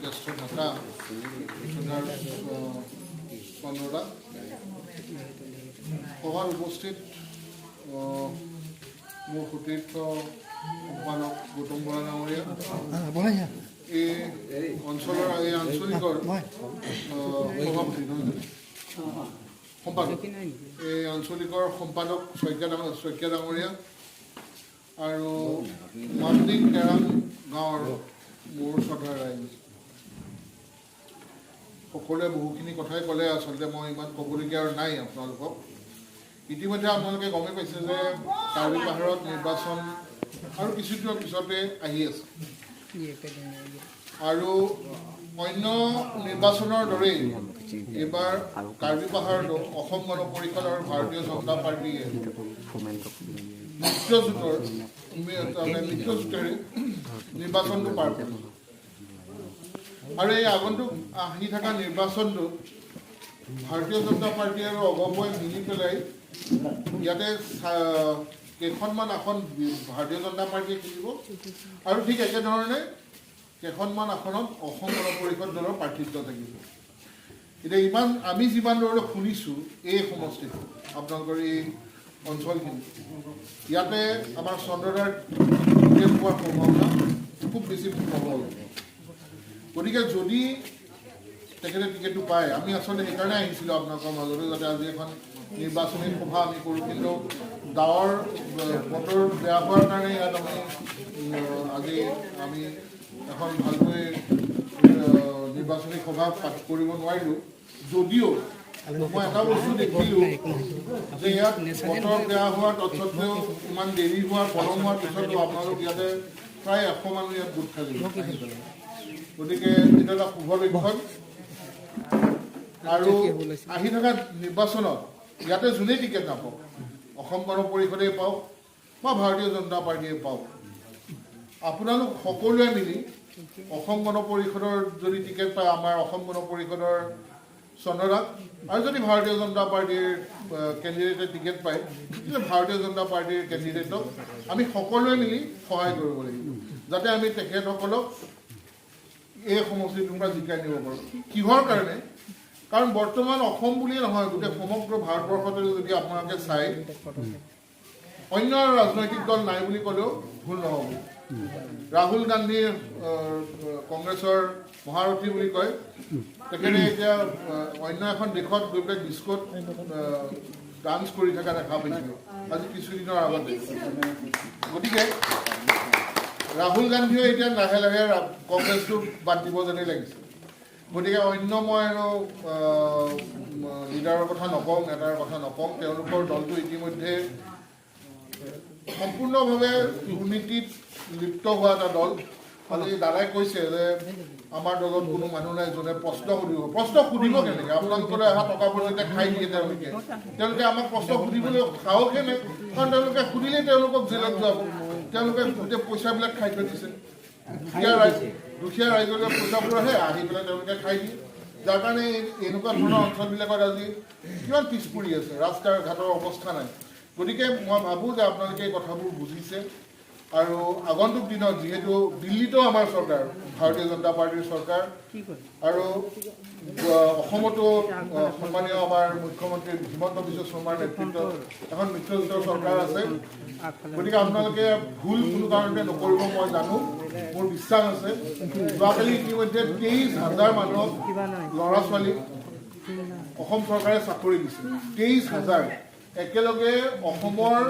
জ্যেষ্ঠ নেতা চন্দ্ৰদা সভাত উপস্থিত মোৰ সতীৰ্থ সম্পাদক গৌতম বৰা ডাঙৰীয়া এই অঞ্চলৰ এই আঞ্চলিকৰ সভাপতি সম্পাদক এই আঞ্চলিকৰ সম্পাদক শইকীয়া ডাঙৰীয়া আৰু মুমদিং তেৰাং গাঁৱৰ মোৰ শ্ৰদ্ধাৰ ৰাইজ সকলোৱে বহুখিনি কথাই ক'লে আচলতে মই ইমান ক'বলগীয়া আৰু নাই আপোনালোকক ইতিমধ্যে আপোনালোকে গমে পাইছে যে কাৰ্বি পাহাৰত নিৰ্বাচন আৰু কিছুদিনৰ পিছতে আহি আছে আৰু অন্য নিৰ্বাচনৰ দৰেই এইবাৰ কাৰ্বি পাহাৰতো অসম গণ পৰিষদ আৰু ভাৰতীয় জনতা পাৰ্টীয়ে মিত্ৰজোঁটেৰে নিৰ্বাচনটো পাৰ কৰিব আৰু এই আগন্তুক আহি থকা নিৰ্বাচনটোত ভাৰতীয় জনতা পাৰ্টী আৰু অগপই মিলি পেলাই ইয়াতে কেইখনমান আসন ভাৰতীয় জনতা পাৰ্টীয়ে কিনিব আৰু ঠিক একেধৰণে কেইখনমান আসনত অসম গণ পৰিষদ দলৰ প্ৰাৰ্থিত্ব থাকিব এতিয়া ইমান আমি যিমান দৰে শুনিছোঁ এই সমষ্টিত আপোনালোকৰ এই অঞ্চলখিনি ইয়াতে আমাৰ চন্দ্ৰদাৰ টিকেট পোৱাৰ সম্ভাৱনা খুব বেছি প্ৰবল গতিকে যদি তেখেতে টিকেটটো পায় আমি আচলতে সেইকাৰণে আহিছিলোঁ আপোনালোকৰ মাজতে যাতে আজি এখন নিৰ্বাচনী সভা আমি কৰোঁ কিন্তু ডাৱৰ বতৰ বেয়া হোৱাৰ কাৰণে ইয়াত আজি আমি এখন ভালকৈ নিৰ্বাচনী সভা কৰিব নোৱাৰিলোঁ যদিও মই এটা বস্তু দেখিলোঁ যে ইয়াত বতৰ বেয়া হোৱাৰ তৎসত্বেও ইমান দেৰি হোৱাৰ পলম হোৱাৰ পিছতো আপোনালোক ইয়াতে প্ৰায় 100 মানুহ ইয়াত গোট খালে গতিকে এইটো এটা শুভ লক্ষণ আৰু আহি থকা নিৰ্বাচনত ইয়াতে যোনেই টিকেট নাপাওক অসম গণ পৰিষদেই পাওক বা ভাৰতীয় জনতা পাৰ্টীয়ে পাওক আপোনালোক সকলোৱে মিলি অসম গণ পৰিষদৰ যদি টিকেট পায় আমাৰ অসম গণ পৰিষদৰ চন্দ্ৰদাক আৰু যদি ভাৰতীয় জনতা পাৰ্টীৰ কেণ্ডিডেটে টিকেট পায় তেতিয়া ভাৰতীয় জনতা পাৰ্টীৰ কেণ্ডিডেটক আমি সকলোৱে মিলি সহায় কৰিব লাগিব যাতে আমি তেখেতসকলক এই সমষ্টিটোৰ পৰা জিকাই নিব পাৰোঁ কিহৰ কাৰণে কাৰণ বৰ্তমান অসম বুলিয়ে নহয় গোটেই সমগ্ৰ ভাৰতবৰ্ষতে যদি আপোনালোকে চায় অন্য ৰাজনৈতিক দল নাই বুলি ক'লেও ভুল নহ'ব ৰাহুল গান্ধীৰ কংগ্ৰেছৰ মহাৰথী বুলি কয় তেখেতে এতিয়া অন্য এখন দেশত গৈ পেলাই ডিস্কোত ডান্স কৰি থকা দেখা পাইছিলোঁ আজি কিছুদিনৰ আগতে গতিকে ৰাহুল গান্ধীয়ে এতিয়া লাহে লাহে কংগ্ৰেছটো বাদ দিব যেনেই লাগিছে গতিকে অন্য মই আৰু লিডাৰৰ কথা নকওঁ নেতাৰ কথা নকওঁ তেওঁলোকৰ দলটো ইতিমধ্যে সম্পূৰ্ণভাৱে দুৰ্নীতিত লিপ্ত হোৱা এটা দল আজি দাদাই কৈছে যে আমাৰ দলত কোনো মানুহ নাই যোনে প্ৰশ্ন সুধিব কেনেকৈ আপোনালোকলৈ অহা টকা পইচা খাই দিয়ে তেওঁলোকে আমাক প্ৰশ্ন সুধিবলৈ সাহসে নাই কাৰণ তেওঁলোকে সুধিলেই তেওঁলোকক জেলত যাব তেওঁলোকে গোটেই পইচাবিলাক খাই থৈ দিছে দুখীয়া ৰাইজলৈ পইচাবোৰ আহে আহি পেলাই তেওঁলোকে খাই দিয়ে যাৰ কাৰণে এনেকুৱা ধৰণৰ অঞ্চলবিলাকত আজি কিমান পিছ পৰি আছে ৰাস্তা ঘাটৰ অৱস্থা নাই গতিকে মই ভাবোঁ যে আপোনালোকে এই কথাবোৰ বুজিছে আৰু আগন্তুক দিনত যিহেতু দিল্লীতো আমাৰ চৰকাৰ ভাৰতীয় জনতা পাৰ্টীৰ চৰকাৰ আৰু অসমতো সন্মানীয় আমাৰ মুখ্যমন্ত্ৰী হিমন্ত বিশ্ব শৰ্মাৰ নেতৃত্বত এখন মিত্ৰজোঁটৰ চৰকাৰ আছে গতিকে আপোনালোকে ভুল কোনো কাৰণতে নকৰিব মই জানো মোৰ বিশ্বাস আছে যোৱাকালি ইতিমধ্যে 23,000 মানুহক ল'ৰা ছোৱালীক অসম চৰকাৰে চাকৰি দিছে 23,000 একেলগে অসমৰ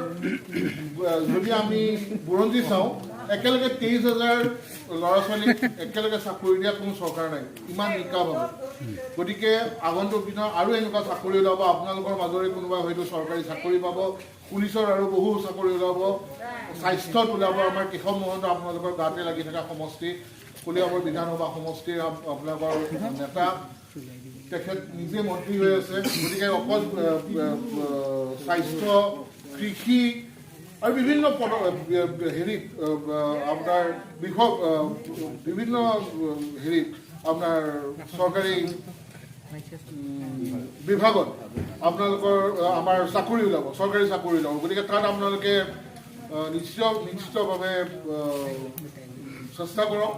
যদি আমি বুৰঞ্জী চাওঁ একেলগে 23,000 ল'ৰা ছোৱালীক একেলগে চাকৰি দিয়া কোনো চৰকাৰ নাই ইমান নিকাভাৱে গতিকে আগন্তুক দিনত আৰু এনেকুৱা চাকৰি ওলাব আপোনালোকৰ মাজৰে কোনোবা হয়তো চৰকাৰী চাকৰি পাব পুলিচৰ আৰু বহু চাকৰি ওলাব স্বাস্থ্যত ওলাব আমাৰ কেশৱ মহন্ত আপোনালোকৰ গাতে লাগি থকা সমষ্টি কলিয়াবৰ বিধানসভা সমষ্টিৰ আপোনালোকৰ নেতা তেখেত নিজে মন্ত্ৰী হৈ আছে গতিকে অকল স্বাস্থ্য কৃষি আৰু বিভিন্ন হেৰিত আপোনাৰ বিভিন্ন হেৰিত আপোনাৰ চৰকাৰী বিভাগত আপোনালোকৰ আমাৰ চাকৰি ওলাব চৰকাৰী চাকৰি ওলাব গতিকে তাত আপোনালোকে নিশ্চিতভাৱে চেষ্টা কৰক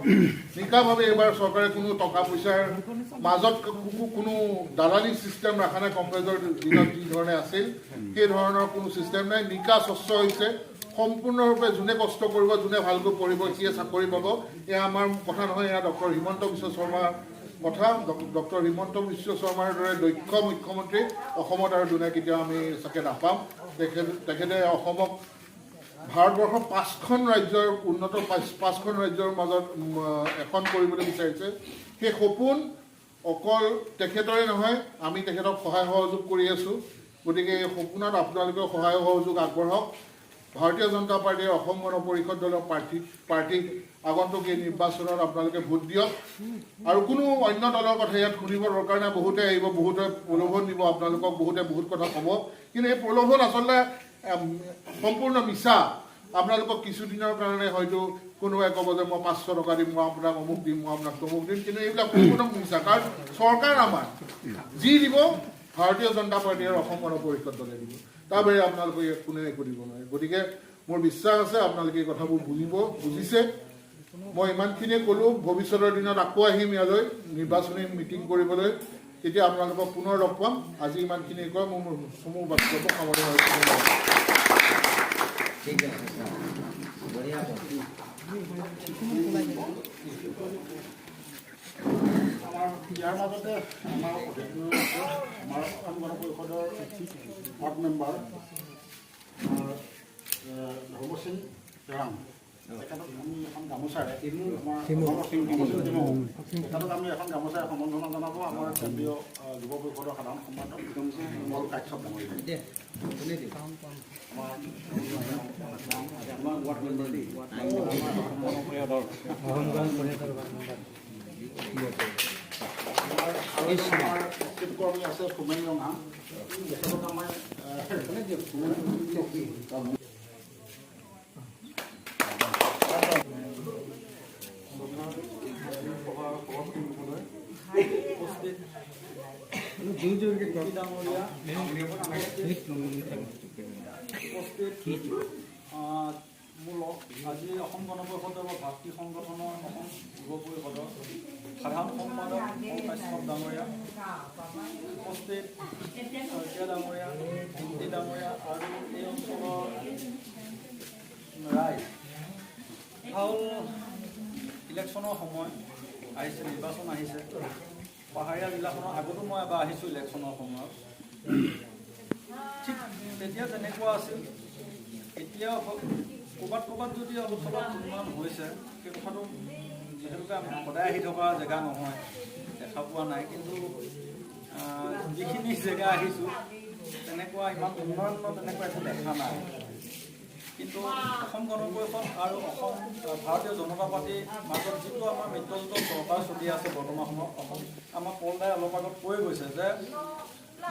নিকাভাৱে এইবাৰ চৰকাৰে কোনো টকা পইচাৰ মাজত কোনো দালালি চিষ্টেম ৰখা নাই কংগ্ৰেছৰ দিনত যি ধৰণে আছিল সেই ধৰণৰ কোনো চিষ্টেম নাই নিকা স্বচ্ছ হৈছে সম্পূৰ্ণৰূপে যোনে কষ্ট কৰিব যোনে ভালকৈ পঢ়িব সিয়ে চাকৰি পাব এয়া আমাৰ কথা নহয় এয়া ডক্টৰ হিমন্ত বিশ্ব শৰ্মাৰ কথা ডক্টৰ হিমন্ত বিশ্ব শৰ্মাৰ দৰে দক্ষ মুখ্যমন্ত্ৰী অসমত আৰু দুনে কেতিয়াও আমি চাগে নাপাম তেখেতে অসমক ভাৰতবৰ্ষৰ 5খন ৰাজ্যৰ উন্নত 5খন ৰাজ্যৰ মাজত এখন কৰিবলৈ বিচাৰিছে সেই সপোন অকল তেখেতৰে নহয় আমি তেখেতক সহায় সহযোগ কৰি আছোঁ গতিকে এই সপোনত আপোনালোকে সহায় সহযোগ আগবঢ়াওক ভাৰতীয় জনতা পাৰ্টীৰ অসম গণ পৰিষদ দলৰ প্ৰাৰ্থীক আগন্তুক এই নিৰ্বাচনত আপোনালোকে ভোট দিয়ক আৰু কোনো অন্য দলৰ কথা ইয়াত শুনিব দৰকাৰ নাই বহুতে আহিব বহুতে প্ৰলোভন দিব আপোনালোকক বহুতে বহুত কথা ক'ব কিন্তু এই প্ৰলোভন আচলতে সম্পূৰ্ণ মিছা আপোনালোকক কিছুদিনৰ কাৰণে হয়তো কোনোবাই ক'ব যে মই 500 টকা দিম মই আপোনাক অমুক দিম মই আপোনাক তমুক দিম কিন্তু এইবিলাক সম্পূৰ্ণ মিছা কাৰণ চৰকাৰ আমাৰ যি দিব ভাৰতীয় জনতা পাৰ্টীৰ অসম গণ পৰিষদ দলে দিব তাৰ বাহিৰে আপোনালোকে কোনে একো দিব নোৱাৰে গতিকে মোৰ বিশ্বাস আছে আপোনালোকে এই কথাবোৰ বুজিছে মই ইমানখিনিয়ে ক'লোঁ ভৱিষ্যতৰ দিনত আকৌ আহিম ইয়ালৈ নিৰ্বাচনী মিটিং কৰিবলৈ তেতিয়া আপোনালোকক পুনৰ লগ পাম আজি ইমানখিনি কৈ মোৰ সমূহ বক্তব্য সামৰণি মাৰিছোঁ ঠিক আছে বঢ়িয়া আমাৰ ইয়াৰ মাজতে আমাৰ অসম গণ পৰিষদৰ ৱাৰ্ড মেম্বাৰ ধৰ্ম সিং তেৰাং তেখেতক আমি এখন গামোচাৰে তেখেতক আমি এখন গামোচাৰে সম্বৰ্ধনা জনাব আমাৰ কেন্দ্ৰীয় যুৱ পৰিষদৰ সাধাৰণ সম্পাদক কাশ্যপ ডাঙৰীয়া আমাৰ ৱাৰ্ড মেম্বাৰ কৰ্মী আছে ফুমেন ৰঙা তেখেতক আমাৰ মূলক আজি অসম গণ পৰিষদৰ ভাতৃ সংগঠনৰ অসম যুৱ পৰিষদৰ সাধাৰণ সম্পাদক কাশ্যপ ডাঙৰীয়া উপস্থিত শইকীয়া ডাঙৰীয়া এমপি ডাঙৰীয়া আৰু এই অঞ্চলৰ ৰাইজ হ'ল ইলেকশ্যনৰ সময় আহিছে নিৰ্বাচন আহিছে পাহাৰীয়া জিলাখনৰ আগতো মই এবাৰ আহিছোঁ ইলেকশ্যনৰ সময়ত ঠিক তেতিয়া যেনেকুৱা আছিল এতিয়াও ক'ৰবাত যদি অলপ চলপ উন্নয়ন হৈছে সেই কথাটো যিহেতুকে আমি সদায় আহি থকা জেগা নহয় দেখা পোৱা নাই কিন্তু যিখিনি জেগা আহিছোঁ তেনেকুৱা ইমান উন্নয়ন তেনেকুৱা একো দেখা নাই কিন্তু অসম গণ পৰিষদ আৰু অসম ভাৰতীয় জনতা পাৰ্টীৰ মাজত যিটো আমাৰ মিত্ৰজোঁটৰ চৰকাৰ চলি আছে বৰ্তমান সময়ত অসম আমাৰ পলদাই অলপ আগত কৈ গৈছে যে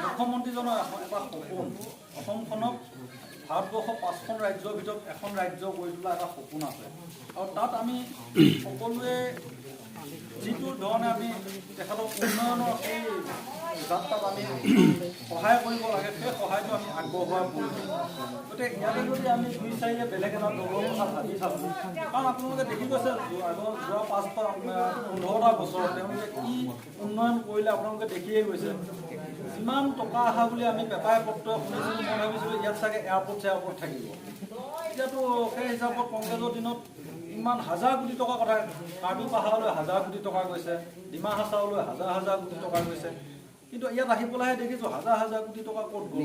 মুখ্যমন্ত্ৰীজনৰ এটা সপোন অসমখনক ভাৰতবৰ্ষৰ 5খন ৰাজ্যৰ ভিতৰত এখন ৰাজ্য কৰি তোলা এটা সপোন আছে আৰু তাত আমি সকলোৱে যিটো ধৰণে আমি তেখেতক উন্নয়নৰ এই যাত্ৰাত আমি সহায় কৰিব লাগে সেই সহায়টো আমি আগবঢ়োৱাৰ প্ৰয়োজন গতিকে ইয়াতে যদি আমি 2-4 বেলেগ এটা দলৰ কথা ভাবি থাকোঁ কাৰণ আপোনালোকে দেখি গৈছে যোৱা 5-15টা বছৰত তেওঁলোকে কি উন্নয়ন কৰিলে আপোনালোকে দেখিয়ে গৈছে যিমান টকা অহা বুলি আমি পেপাৰে পত্ৰই শুনিছিলোঁ মই ভাবিছিলোঁ ইয়াত চাগে এয়াৰপৰ্ট থাকিব এতিয়াতো সেই হিচাপত কংগ্ৰেছৰ দিনত ইমান হাজাৰ কোটি টকা কথা কাৰ্বি পাহাৰলৈ 1000 কোটি টকা গৈছে ডিমা হাছাওলৈ 1000 কোটি টকা গৈছে কিন্তু ইয়াত আহি পেলাইহে দেখিছোঁ 1000 কোটি টকা ক'ত গ'ল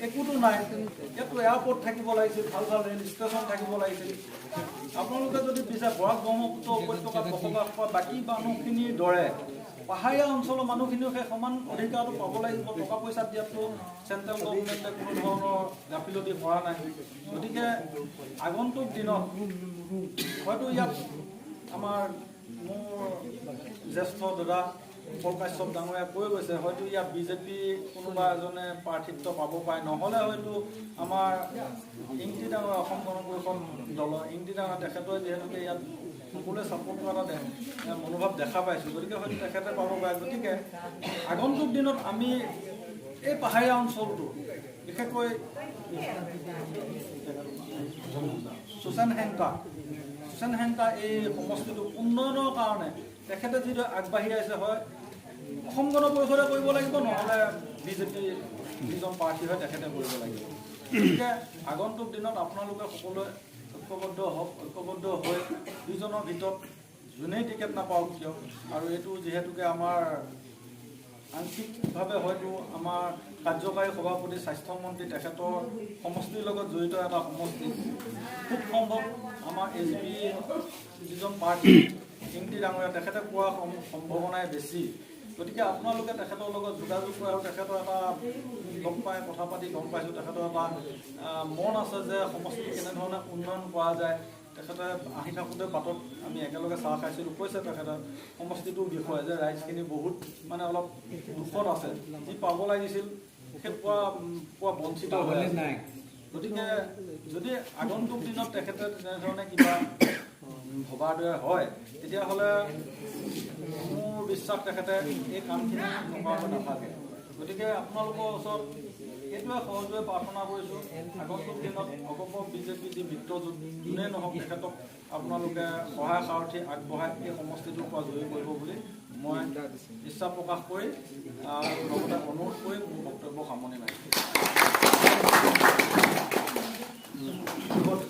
একোতো নাই ইয়াততো এয়াৰপৰ্ট থাকিব লাগিছিল ভাল ৰেল ষ্টেচন থাকিব লাগিছিল আপোনালোকে যদি পিছে বৰাক ব্ৰহ্মপুত্ৰ উপত্যকাত বসবাস কৰা বাকী মানুহখিনিৰ দৰে পাহাৰীয়া অঞ্চলৰ মানুহখিনিও সেই সমান অধিকাৰটো পাব লাগিব টকা পইচা দিয়াতো চেণ্ট্ৰেল গভৰ্ণমেণ্টে কোনো ধৰণৰ গাফিলতি কৰা নাই গতিকে আগন্তুক দিনত হয়তো ইয়াত আমাৰ মোৰ জ্যেষ্ঠ দাদা কাশ্যপ ডাঙৰীয়া কৈ গৈছে হয়তো ইয়াত বিজেপি কোনোবা এজনে প্ৰাৰ্থিত্ব পাব পাৰে নহ'লে হয়তো আমাৰ ইংটি ডাঙৰ অসম গণ পৰিষদ দলৰ ইংটি ডাঙৰ তেখেতে যিহেতুকে ইয়াত সকলোৱে ছাপোৰ্ট কৰা এটা মনোভাৱ দেখা পাইছোঁ গতিকে হয়তো তেখেতে পাব পাৰে গতিকে আগন্তুক দিনত আমি এই পাহাৰীয়া অঞ্চলটো বিশেষকৈ সুশান হেংকা হুছেইন হেংকা এই সমষ্টিটো উন্নয়নৰ কাৰণে তেখেতে যিটো আগবাঢ়ি আহিছে হয় অসম গণ পৰিষদে কৰিব লাগিব নহ'লে বিজেপি যিজন প্ৰাৰ্থী হয় তেখেতে কৰিব লাগিব গতিকে আগন্তুক দিনত আপোনালোকে সকলোৱে ঐক্যবদ্ধ হৈ দুইজনৰ ভিতৰত যোনেই টিকেট নাপাওক কিয় আৰু এইটো যিহেতুকে আমাৰ আংশিকভাৱে হয়তো আমাৰ কাৰ্যকাৰী সভাপতি স্বাস্থ্যমন্ত্ৰী তেখেতৰ সমষ্টিৰ লগত জড়িত এটা সমষ্টি খুব সম্ভৱ আমাৰ AGP যিজন প্ৰাৰ্থী কিংতি ডাঙৰীয়া তেখেতে পোৱাৰ সম্ভাৱনাই বেছি গতিকে আপোনালোকে তেখেতৰ লগত যোগাযোগ কৰে আৰু তেখেতৰ এটা লগ পাই কথা পাতি গম পাইছোঁ তেখেতৰ এটা মন আছে যে সমষ্টি কেনেধৰণে উন্নয়ন কৰা যায় তেখেতে আহি থাকোঁতে বাটত আমি একেলগে চাহ খাইছিলোঁ কৈছে তেখেতে সমষ্টিটোৰ বিষয়ে যে ৰাইজখিনি বহুত মানে অলপ দুখত আছে যি পাব লাগিছিল সেই পোৱা বঞ্চিত হৈ আছে গতিকে যদি আগন্তুক দিনত তেখেতে তেনেধৰণে কিবা ভবাৰ দৰে হয় তেতিয়াহ'লে মোৰ বিশ্বাস তেখেতে এই কামখিনি নকৰাকৈ নাথাকে গতিকে আপোনালোকৰ ওচৰত এইটোৱে সহজে প্ৰাৰ্থনা কৰিছোঁ আগন্তুক দিনত অগপ বিজেপি যি মিত্ৰজোঁট যোনেই নহওক তেখেতক আপোনালোকে সহায় সাৰথি আগবঢ়াই এই সমষ্টিটোৰ পৰা জয়ী কৰিব বুলি মই ইচ্ছা প্ৰকাশ কৰি লগতে অনুৰোধ কৰি মোৰ বক্তব্য সামৰণি মাৰিছোঁ